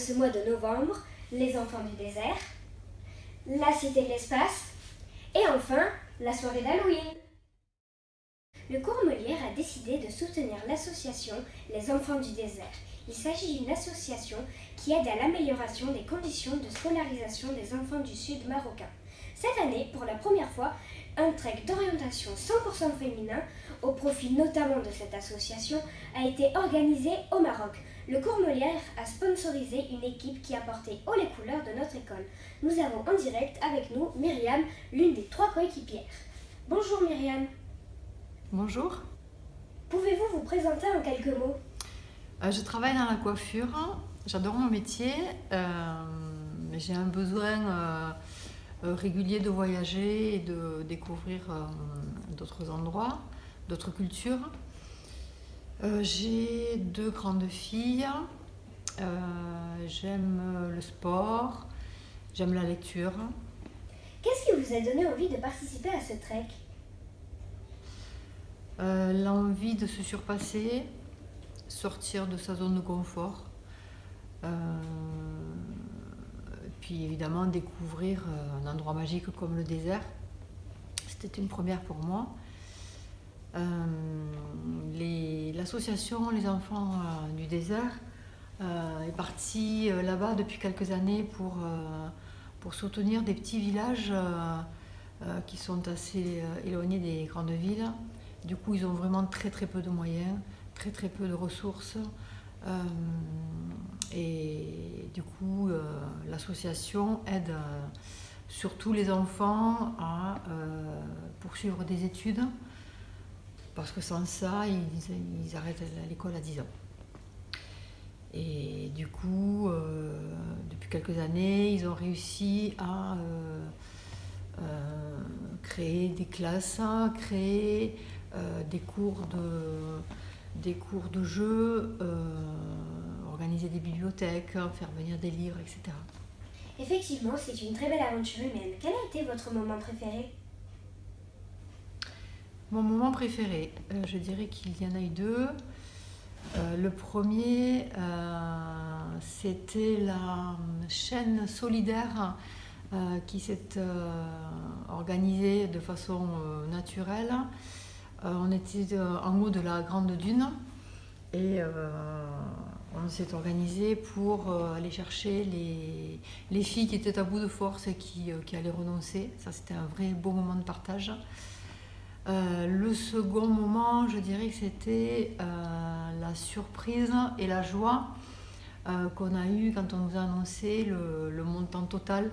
ce mois de novembre, les enfants du désert, la cité de l'espace et enfin la soirée d'Halloween. Le cours Molière a décidé de soutenir l'association Les Enfants du désert. Il s'agit d'une association qui aide à l'amélioration des conditions de scolarisation des enfants du sud marocain. Cette année, pour la première fois, un trek d'orientation 100% féminin, au profit notamment de cette association, a été organisé au Maroc. Le cours Molière a sponsorisé une équipe qui a porté haut les couleurs de notre école. Nous avons en direct avec nous Myriam, l'une des 3 coéquipières. Bonjour Myriam. Bonjour. Pouvez-vous vous présenter en quelques mots ? Je travaille dans la coiffure, j'adore mon métier, j'ai un besoin régulier de voyager et de découvrir d'autres endroits, d'autres cultures. J'ai 2 grandes filles, j'aime le sport, j'aime la lecture. Qu'est-ce qui vous a donné envie de participer à ce trek ? L'envie de se surpasser, sortir de sa zone de confort, puis évidemment découvrir un endroit magique comme le désert. C'était une première pour moi. L'association Les Enfants du désert est partie là-bas depuis quelques années pour soutenir des petits villages qui sont assez éloignés des grandes villes. Du coup, ils ont vraiment très peu de moyens, très peu de ressources. Et du coup, l'association aide surtout les enfants à poursuivre des études, parce que sans ça, ils arrêtent l'école à 10 ans. Et du coup, depuis quelques années, ils ont réussi à créer des classes, créer des cours de jeux, organiser des bibliothèques, faire venir des livres, etc. Effectivement, c'est une très belle aventure humaine. Quel a été votre moment préféré ? Mon moment préféré, je dirais qu'il y en a eu 2. Le premier, c'était la chaîne solidaire qui s'est organisée de façon naturelle. On était en haut de la Grande Dune et on s'est organisé pour aller chercher les filles qui étaient à bout de force et qui allaient renoncer. Ça, c'était un vrai beau moment de partage. Le second moment, je dirais que c'était la surprise et la joie qu'on a eue quand on nous a annoncé le montant total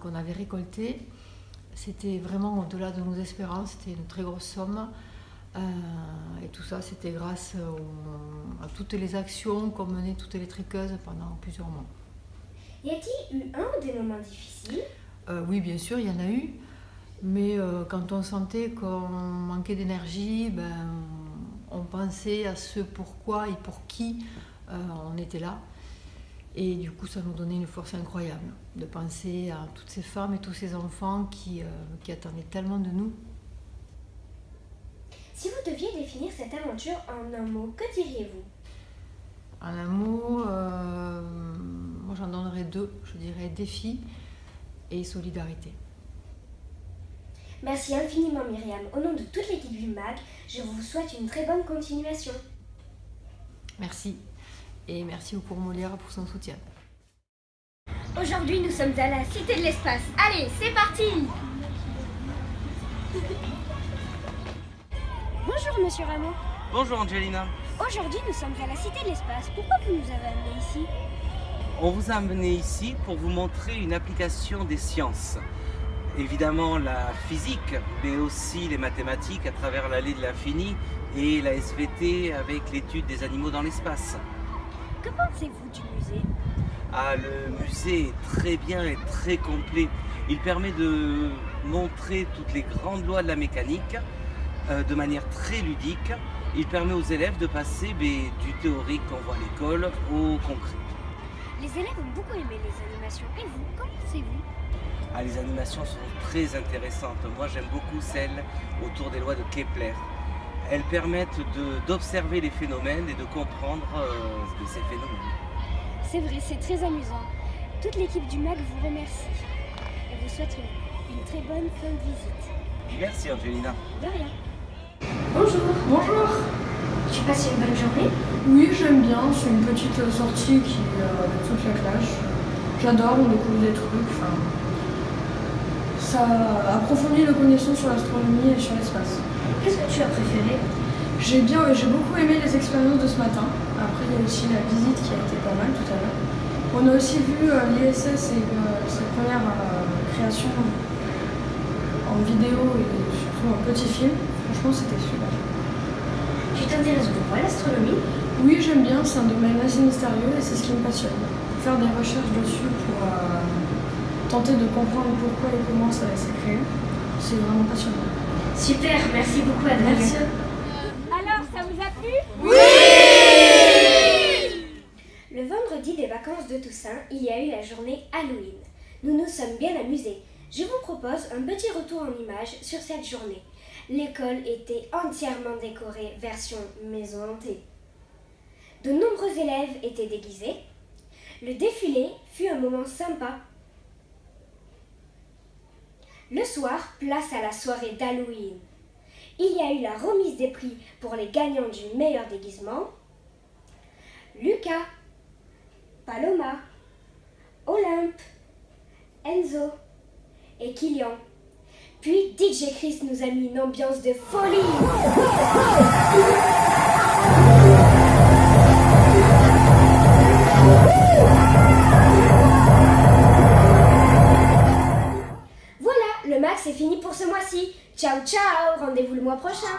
qu'on avait récolté. C'était vraiment au-delà de nos espérances, c'était une très grosse somme. Et tout ça, c'était grâce à toutes les actions qu'ont menées toutes les trekkeuses pendant plusieurs mois. Y a-t-il eu un des moments difficiles ? Oui, bien sûr, il y en a eu. Mais quand on sentait qu'on manquait d'énergie, on pensait à ce pourquoi et pour qui on était là. Et du coup, ça nous donnait une force incroyable de penser à toutes ces femmes et tous ces enfants qui attendaient tellement de nous. Si vous deviez définir cette aventure en un mot, que diriez-vous ? En un mot, moi j'en donnerais 2. Je dirais défi et solidarité. Merci infiniment Myriam. Au nom de toute l'équipe du MAG, je vous souhaite une très bonne continuation. Merci. Et merci au cours Molière pour son soutien. Aujourd'hui, nous sommes à la Cité de l'Espace. Allez, c'est parti! Bonjour Monsieur Rameau. Bonjour Angelina. Aujourd'hui, nous sommes à la Cité de l'Espace. Pourquoi vous nous avez amenés ici? On vous a amené ici pour vous montrer une application des sciences. Évidemment la physique, mais aussi les mathématiques à travers l'allée de l'infini et la SVT avec l'étude des animaux dans l'espace. Que pensez-vous du musée? Le musée est très bien et très complet. Il permet de montrer toutes les grandes lois de la mécanique de manière très ludique. Il permet aux élèves de passer du théorique qu'on voit à l'école au concret. Les élèves ont beaucoup aimé les animations. Et vous, qu'en pensez-vous? Les animations sont très intéressantes. Moi, j'aime beaucoup celles autour des lois de Kepler. Elles permettent d'observer les phénomènes et de comprendre ces phénomènes. C'est vrai, c'est très amusant. Toute l'équipe du MAC vous remercie et vous souhaite une très bonne fin de visite. Merci Angelina. De rien. Bonjour. Bonjour. Tu passes une bonne journée? Oui, j'aime bien. C'est une petite sortie qui avec toute la classe. J'adore, on découvre des trucs. Enfin, ça approfondit nos connaissances sur l'astronomie et sur l'espace. Qu'est-ce que tu as préféré? J'ai beaucoup aimé les expériences de ce matin. Après, il y a aussi la visite qui a été pas mal tout à l'heure. On a aussi vu l'ISS et ses premières créations en vidéo et surtout en petit film. Franchement, c'était super. Tu t'intéresses beaucoup à l'astronomie? Oui, j'aime bien, c'est un domaine assez mystérieux et c'est ce qui me passionne. Faire des recherches dessus pour tenter de comprendre pourquoi et comment ça s'est créé, c'est vraiment passionnant. Super, merci beaucoup Adrien. Merci. Alors, ça vous a plu? Oui! Le vendredi des vacances de Toussaint, il y a eu la journée Halloween. Nous nous sommes bien amusés. Je vous propose un petit retour en images sur cette journée. L'école était entièrement décorée version maison hantée. De nombreux élèves étaient déguisés. Le défilé fut un moment sympa. Le soir, place à la soirée d'Halloween. Il y a eu la remise des prix pour les gagnants du meilleur déguisement. Lucas, Paloma, Olympe, Enzo et Kylian. Puis DJ Chris nous a mis une ambiance de folie. Voilà, le max est fini pour ce mois-ci. Ciao ciao, rendez-vous le mois prochain.